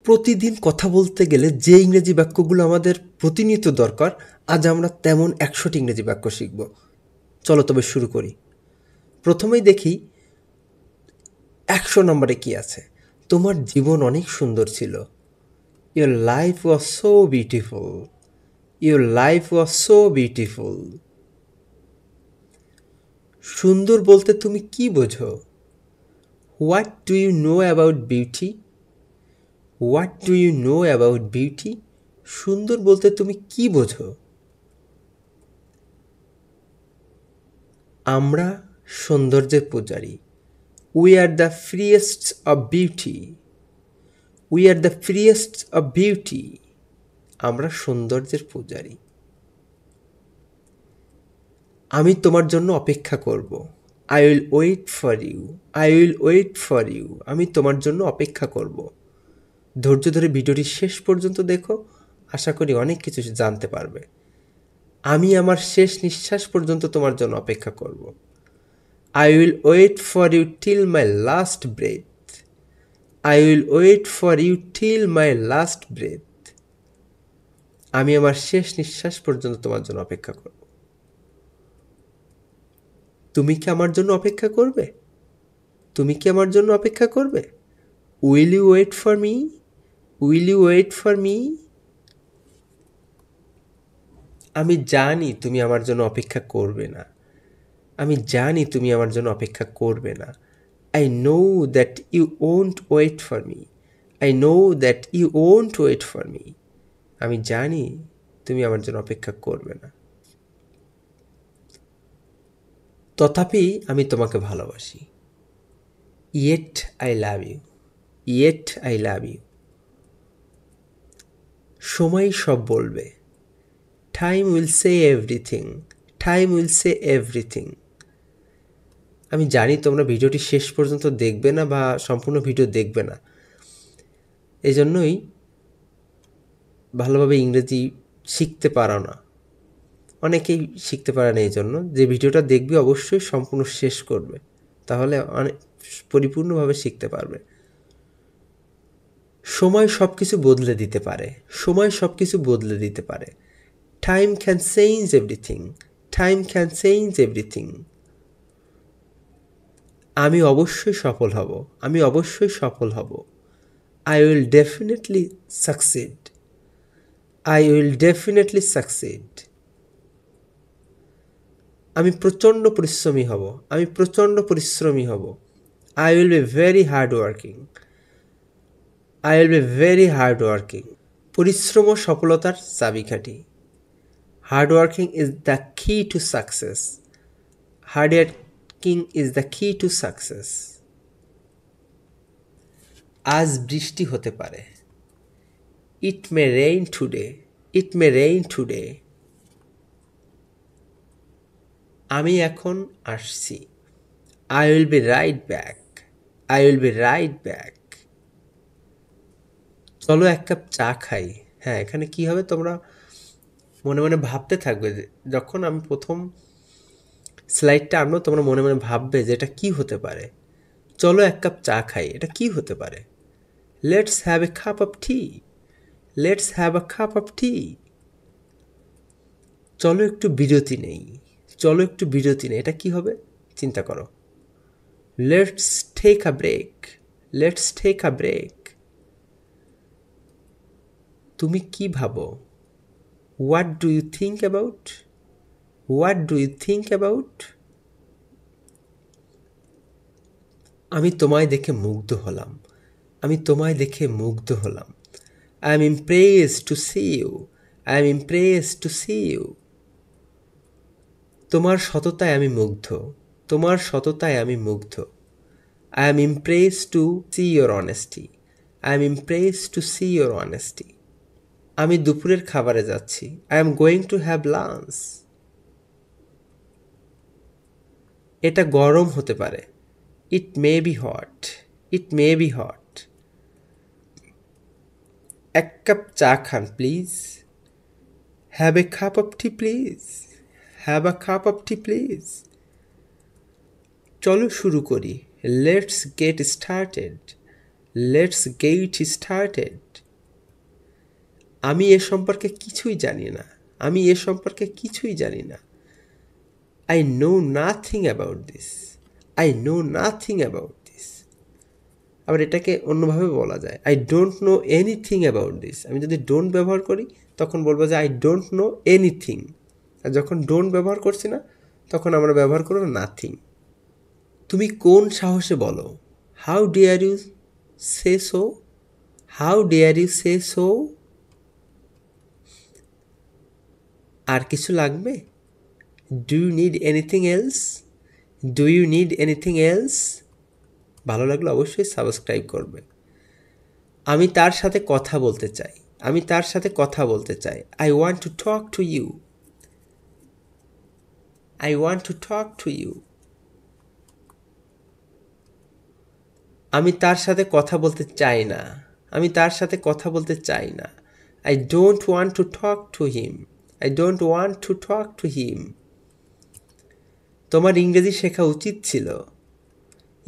প্রতিদিন কথা বলতে গেলে যে ইংরেজি বাক্যগুলো আমাদের প্রতিনিয়ত দরকার, আজ আমরা তেমন ১০০টি ইংরেজি বাক্য শিখব। চলো তবে শুরু করি। প্রথমেই দেখি ১০০ নম্বরে কি আছে। তোমার জীবন অনেক সুন্দর ছিল। Your life was so beautiful. Your life was so beautiful. সুন্দর বলতে তুমি কি বোঝো? What do you know about beauty? What do you know about beauty? সুন্দর বলতে তুমি কি বোঝো? আমরা সৌন্দর্যের পূজারী। We are the freest of beauty. We are the freest of beauty. আমরা সৌন্দর্যের পূজারী। আমি তোমার জন্য অপেক্ষা করব। I will wait for you. I will wait for you. আমি তোমার জন্য অপেক্ষা করব। ধৈর্য ধরে ভিডিওটি শেষ পর্যন্ত দেখো, আশা করি অনেক কিছু জানতে পারবে। আমি আমার শেষ নিঃশ্বাস পর্যন্ত তোমার জন্য অপেক্ষা করব। I will wait for you till my last breath. I will wait for you till my last breath. আমি আমার শেষ নিঃশ্বাস পর্যন্ত তোমার জন্য অপেক্ষা করব। তুমি কি আমার জন্য অপেক্ষা করবে? তুমি কি আমার জন্য অপেক্ষা করবে? Will you wait for me? Will you wait for me? আমি জানি তুমি আমার জন্য অপেক্ষা করবে না। আমি জানি তুমি আমার জন্য অপেক্ষা করবে না। I know that you won't wait for me. I know that you won't wait for me. আমি জানি তুমি আমার জন্য অপেক্ষা করবে না। তথাপি আমি তোমাকে ভালোবাসি। Yet I love you. Yet I love you. সময় সব বলবে। Time will say everything. Time will say everything. আমি জানি তোমরা ভিডিওটি শেষ পর্যন্ত দেখবে না বা সম্পূর্ণ ভিডিও দেখবে না। এজন্যই ভালোভাবে ইংরেজি শিখতে পারো না। অনেকেই শিখতে পারে না, এই জন্য যে ভিডিওটা দেখবে অবশ্যই সম্পূর্ণ শেষ করবে, তাহলে অনেক পরিপূর্ণভাবে শিখতে পারবে। সময় সব কিছু বদলে দিতে পারে। সময় সব কিছু বদলে দিতে পারে। Time can change everything. Time can change everything. আমি অবশ্যই সফল হব। আমি অবশ্যই সফল হব। I will definitely succeed. I will definitely succeed. আমি প্রচণ্ড পরিশ্রমী হব। আমি প্রচণ্ড পরিশ্রমী হব। I will be very hard working. I will be very hard working. পরিশ্রম ও সফলতার চাবিকাঠি। হার্ড ওয়ার্কিং ইজ দ্য কি to success. Hard working is the কি টু সাকসেস। আজ বৃষ্টি হতে পারে। It may rain today. It may rain today. আমি এখন আসছি। I will be right back. I will be right back. চলো এক কাপ চা খাই। হ্যাঁ, এখানে কি হবে তোমরা মনে মনে ভাবতে থাকবে। যখন আমি প্রথম স্লাইডটা আনবো তোমরা মনে মনে ভাববে যে এটা কি হতে পারে। চলো এক কাপ চা খাই, এটা কি হতে পারে? Let's have a cup of tea. Let's have a cup of tea. চলো একটু বিরতি নেই। চলো একটু বিরতি নেই, এটা কি হবে চিন্তা করো। Let's take a break. Let's take a break. তুমি কি ভাবো? What do you think about? What do you think about? আমি তোমায় দেখে মুগ্ধ হলাম। আমি তোমায় দেখে মুগ্ধ হলাম। I am impressed to see you. I am impressed to see you. তোমার সততায় আমি মুগ্ধ। তোমার সততায় আমি মুগ্ধ। I am impressed to see your honesty. I am impressed to see your honesty. আমি দুপুরের খাবারে যাচ্ছি। I am going to have lunch. এটা গরম হতে পারে। It may be hot. It may be hot. এক কাপ চা খান please. Have a cup of T please. Have a cup of T please. চলো শুরু করি। Let's get started. Let's get started. আমি এ সম্পর্কে কিছুই জানি না। আমি এ সম্পর্কে কিছুই জানি না। I know nothing about this. I know nothing about this. আবার এটাকে অন্যভাবে বলা যায়, I don't know anything about this. আমি যদি don't ব্যবহার করি তখন বলবো যে I don't know anything. আর যখন don't ব্যবহার করছি না তখন আমরা ব্যবহার করব nothing. তুমি কোন সাহসে বলো? How dare you say so? How dare you say so? আর কিছু লাগবে? Do you need anything else? Do you need anything else? ভালো লাগলে অবশ্যই সাবস্ক্রাইব করবে। আমি তার সাথে কথা বলতে চাই। আমি তার সাথে কথা বলতে চাই। I want to talk to you. I want to talk to you. আমি তার সাথে কথা বলতে চাই না। আমি তার সাথে কথা বলতে চাই না। I don't want to talk to him. I don't want to talk to him. তোমার ইংরেজি শেখা উচিত ছিল।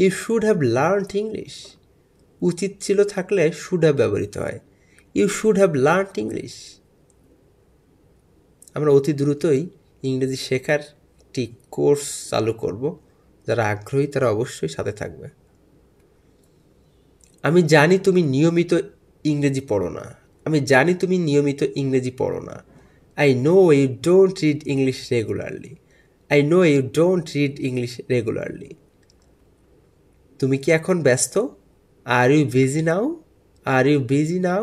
You should have learned English. উচিত ছিল থাকলে should have ব্যবহৃত হয়। You should have learned English. আমরা অতি দ্রুতই ইংরেজি শেখার একটি কোর্স চালু করব। যারা আগ্রহী তারা অবশ্যই সাথে থাকবে। আমি জানি তুমি নিয়মিত ইংরেজি পড়ো না। আমি জানি তুমি নিয়মিত ইংরেজি পড়ো না। I know you don't read English regularly. I know you don't read English regularly. তুমি কি এখন ব্যস্ত? Are you busy now? Are you busy now?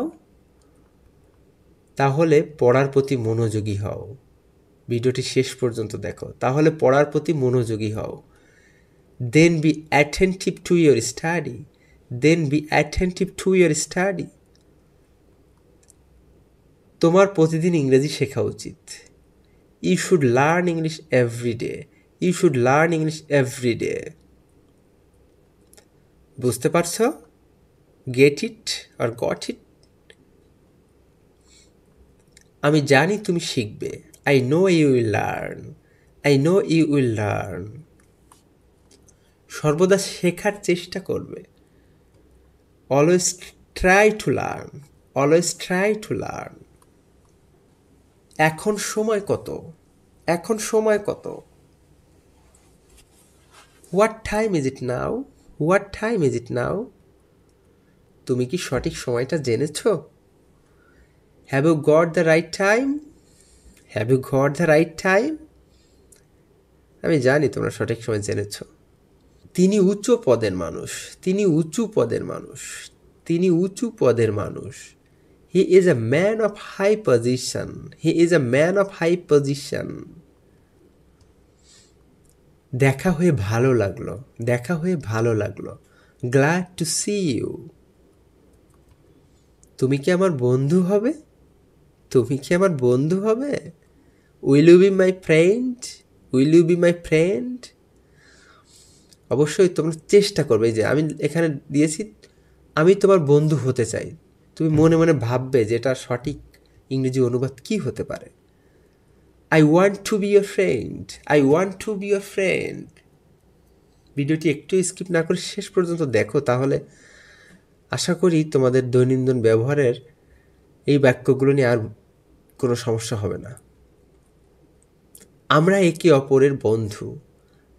তাহলে পড়ার প্রতি মনোযোগী হও। ভিডিওটি শেষ পর্যন্ত দেখো। তাহলে পড়ার প্রতি মনোযোগী হও। Then be attentive to your study. Then be attentive to your study. তোমার প্রতিদিন ইংরেজি শেখা উচিত। You should learn English every day. You should learn English every day. বুঝতে পারছো? Get it or got it? আমি জানি তুমি শিখবে। I know you will learn. I know you will learn. সর্বদা শেখার চেষ্টা করবে। Always try to learn. Always try to learn. এখন সময় কত? এখন সময় কত? What time is it now? What time is it now? তুমি কি সঠিক সময়টা জেনেছো? Have you got the right time? Have you got the right time? আমি জানি তোমরা সঠিক সময় জেনেছো। তিনি উঁচু পদের মানুষ। তিনি উঁচু পদের মানুষ। তিনি উঁচু পদের মানুষ। He is a man of high position. He is a man of high position. দেখা হয়ে ভালো লাগলো। দেখা হয়ে ভালো লাগলো। Glad to see you. তুমি কি আমার বন্ধু হবে? তুমি কি আমার বন্ধু হবে? Will you be my friend? Will you be my friend? অবশ্যই তোমরা চেষ্টা করবে। এই যে আমি এখানে দিয়েছি আমি তোমার বন্ধু হতে চাই। তুমি মনে মনে ভাববে যে এটা সঠিক ইংরেজি অনুবাদ কি হতে পারে। I want to be your friend. I want to be your friend. ভিডিওটি একটু স্কিপ না করে শেষ পর্যন্ত দেখো, তাহলে আশা করি তোমাদের দৈনন্দিন ব্যবহারের এই বাক্যগুলো নিয়ে আর কোনো সমস্যা হবে না। আমরা একে অপরের বন্ধু।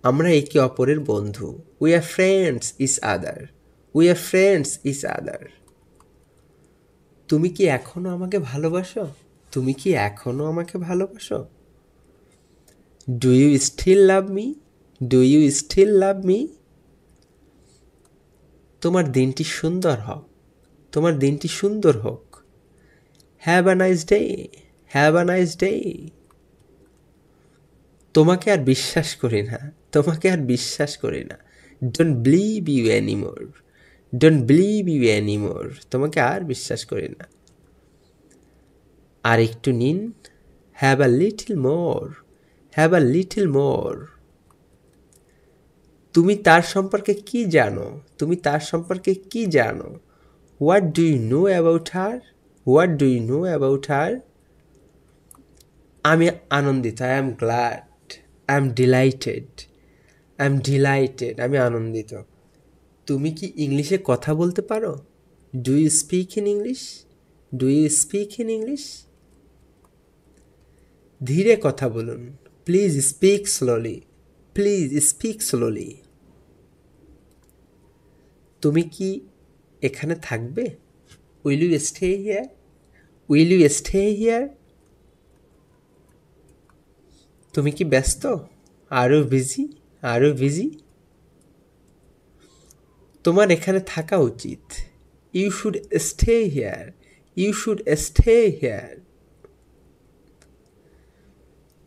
আমরা একে অপরের বন্ধু। We are friends each other. We are friends each other. তুমি কি এখনো আমাকে ভালোবাসো? তুমি কি এখনো আমাকে ভালোবাসো? Do you still love me? Do you still love me? তোমার দিনটি সুন্দর হোক। তোমার দিনটি সুন্দর হোক। Have a nice day. Have a nice day. তোমাকে আর বিশ্বাস করি না। তোমাকে আর বিশ্বাস করি না। Don't believe you anymore. Don't believe you anymore. তোমাকে আর বিশ্বাস করি না। আর একটু নিন। Have a little more. Have a little more. তুমি তার সম্পর্কে কি জানো? তুমি তার সম্পর্কে কি জানো? What do you know about her? What do you know about her? আমি আনন্দিত। I am glad. I am delighted. I am delighted. আমি আনন্দিত। তুমি কি ইংলিশে কথা বলতে পারো? Do you speak in English? Do you speak in English? ধীরে কথা বলুন। Please speak slowly. Please speak slowly. তুমি কি এখানে থাকবে? Will you stay here? Will you stay here? তুমি কি ব্যস্ত? Are you busy? Are you busy? তোমার এখানে থাকা উচিত। You should stay here. You should stay here.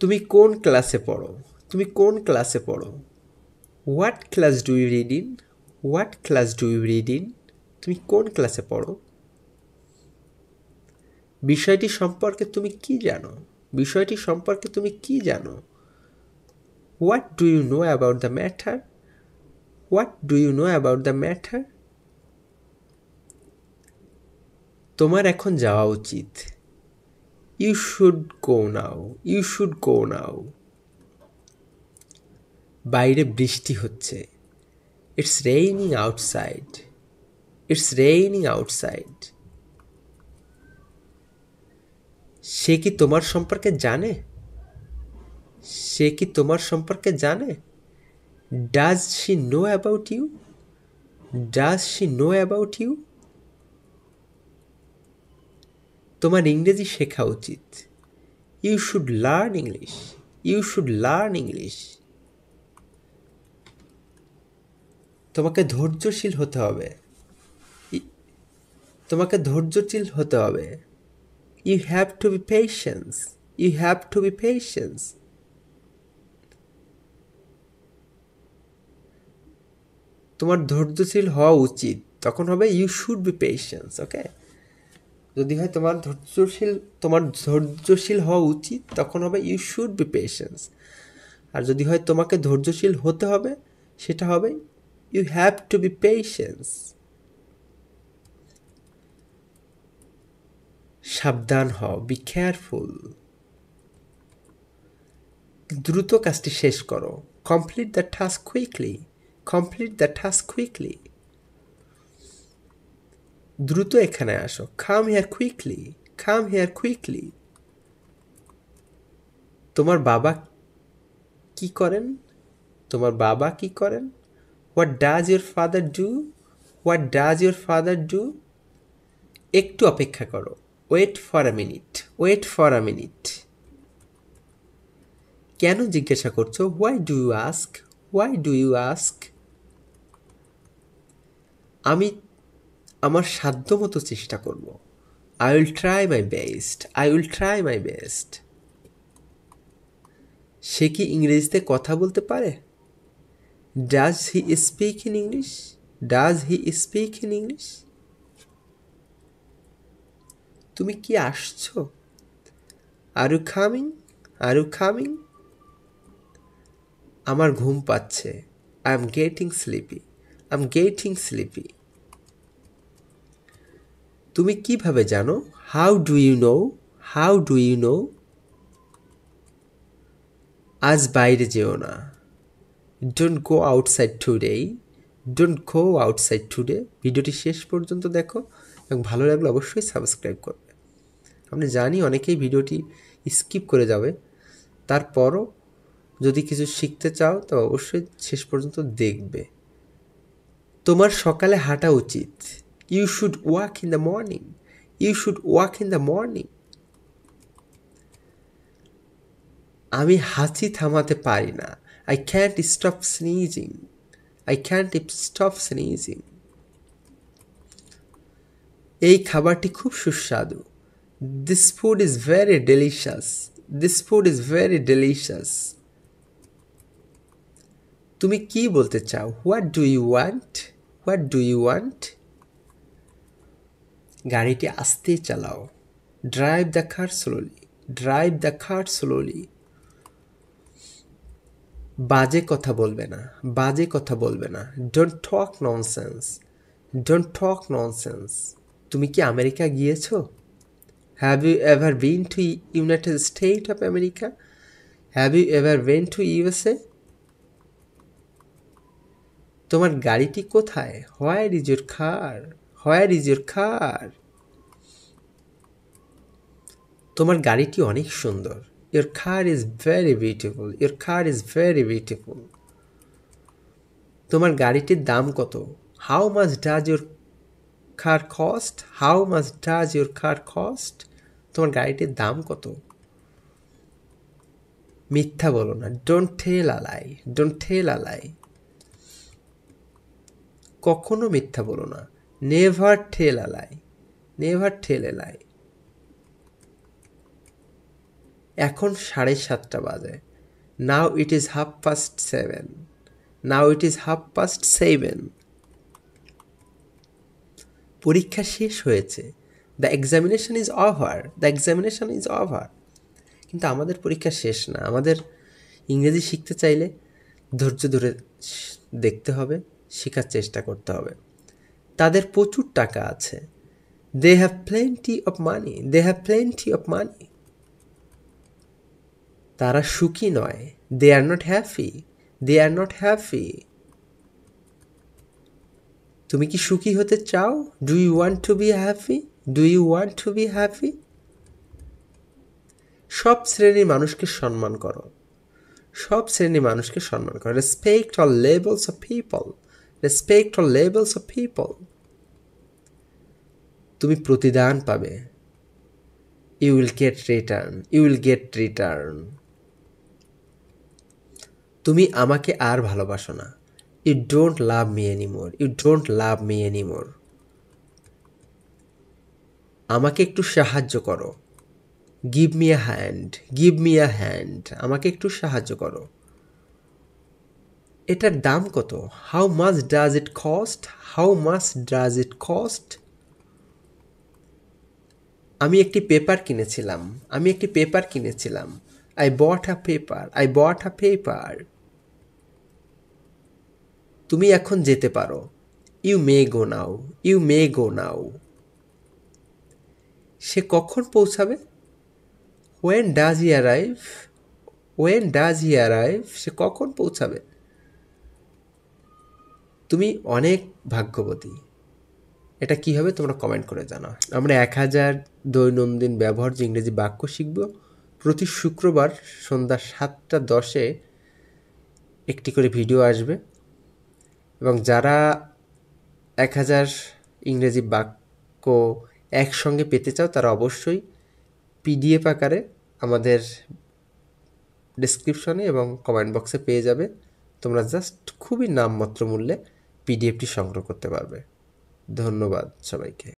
তুমি কোন ক্লাসে পড়ো? তুমি কোন ক্লাসে পড়ো? What class do you read in? What class do you read in? তুমি কোন ক্লাসে পড়ো? বিষয়টি সম্পর্কে তুমি কি জানো? বিষয়টি সম্পর্কে তুমি কি জানো? What do you know about the matter? What do you know about the matter? তোমার এখন যাওয়া উচিত। You should go now. You should go now. বাইরে বৃষ্টি হচ্ছে। It's raining outside. It's raining outside. সে কি তোমার সম্পর্কে জানে? সে কি তোমার সম্পর্কে জানে? Does she know about you? Does she know about you? তোমার ইংরেজি শেখা উচিত। You should learn English. You should learn English. তোমাকে ধৈর্যশীল হতে হবে। তোমাকে ধৈর্যশীল হতে হবে। You have to be patience. You have to be patience. তোমার ধৈর্যশীল হওয়া উচিত, তখন হবে you should be patience. Okay, যদি হয় তোমার ধৈর্যশীল হওয়া উচিত, তখন হবে ইউ শুড বি পেশেন্স। আর যদি হয় তোমাকে ধৈর্যশীল হতে হবে, সেটা হবে you have to be patience. সাবধান হও। Be careful. দ্রুত কাজটি শেষ করো। Complete the task quickly. Complete the task quickly. দ্রুত এখানে আসো। Come here quickly. Come here quickly. তোমার বাবা কি করেন? তোমার বাবা কি করেন? What does your father do? What does your father do? একটু অপেক্ষা করো। Wait for a minute. Wait for a minute. কেন জিজ্ঞাসা করছো? Why do you ask? Why do you ask? আমি আমার সাধ্যমতো চেষ্টা করব। I will try my best. I will try my best. সে কি ইংরেজিতে কথা বলতে পারে? Does he speak in English? Does he speak in English? তুমি কি আসছো? Are you coming? Are you coming? আমার ঘুম পাচ্ছে। I am getting sleepy. I am getting sleepy. তুমি কিভাবে জানো? How do you know? How do you know? আজ বাইরে যেও না। Don't go outside today. Don't go outside today. ভিডিওটি শেষ পর্যন্ত দেখো এবং ভালো লাগলে অবশ্যই সাবস্ক্রাইব করবে। আমি জানি অনেকেই ভিডিওটি স্কিপ করে যাবে, তারপরও যদি কিছু শিখতে চাও তো অবশ্যই শেষ পর্যন্ত দেখবে। তোমার সকালে হাঁটা উচিত। You should walk in the morning. You should walk in the morning. আমি হাঁচি থামাতে পারি না। I can't stop sneezing. I can't stop sneezing. এই খাবারটি খুব সুস্বাদু। This food is very delicious. This food is very delicious. তুমি কি বলতে চাও? What do you want? What do you want? গাড়িটি আস্তে চালাও। Drive the car slowly. Drive the car slowly. বাজে কথা বলবে না। বাজে কথা বলবে না। Don't talk nonsense. Don't talk nonsense. তুমি কি আমেরিকা গিয়েছো? Have you ever been to United State of America? Have you ever been to USA? তোমার গাড়িটি কোথায়? Where is your car? Where is your car? তোমার গাড়িটি অনেক সুন্দর। Your car is very beautiful. Your car is very beautiful. তোমার গাড়িটির দাম কত? How much does your car cost? How much does your car cost? তোমার গাড়িটির দাম কত? মিথ্যা বলো না। Don't tell a lie. Don't tell a lie. কখনো মিথ্যা বলো না। Never tell a lie. Never tell a lie. এখন 7:30 বাজে। Now it is 7:30. Now it is 7:30. পরীক্ষা শেষ হয়েছে। The examination is over. The examination is over. কিন্তু আমাদের পরীক্ষা শেষ না। আমাদের ইংরেজি শিখতে চাইলে ধৈর্য ধরে দেখতে হবে, শেখার চেষ্টা করতে হবে। তাদের প্রচুর টাকা আছে। They have plenty of money. They have plenty of money. তারা সুখী নয়। They are not happy. They are not happy. তুমি কি সুখী হতে চাও? Do you want to be happy? Do you want to be happy? সব শ্রেণীর মানুষকে সম্মান করো। সব শ্রেণীর মানুষকে সম্মান করো। Respect all levels of people. Respect all levels of people. তুমি প্রতিদান পাবে। You will get return. You will get return. তুমি আমাকে আর ভালোবাসো না। You don't love me anymore. You don't love me anymore. আমাকে একটু সাহায্য করো। Give me a hand. Give me a hand. আমাকে একটু সাহায্য করো। এটার দাম কত? How much does it cost? How much does it cost? আমি একটি পেপার কিনেছিলাম। আমি একটি পেপার কিনেছিলাম। I bought a paper. I bought a paper. তুমি এখন যেতে পারো। You may go now. You may go now. সে কখন পৌঁছাবে? When does he arrive? When does he arrive? সে কখন পৌঁছাবে? তুমি অনেক ভাগ্যবতী। এটা কি হবে তোমরা কমেন্ট করে জানাও। আমরা 1000 দৈনন্দিন ব্যবহার্য ইংরেজি বাক্য শিখব। প্রতি শুক্রবার সন্ধ্যা 7:10 একটি করে ভিডিও আসবে এবং যারা 1000 ইংরেজি বাক্য একসঙ্গে পেতে চাও তারা অবশ্যই পিডিএফ আকারে আমাদের ডেসক্রিপশনে এবং কমেন্ট বক্সে পেয়ে যাবে। তোমরা জাস্ট খুবই নামমাত্র মূল্যে পিডিএফটি সংগ্রহ করতে পারবে। ধন্যবাদ সবাইকে।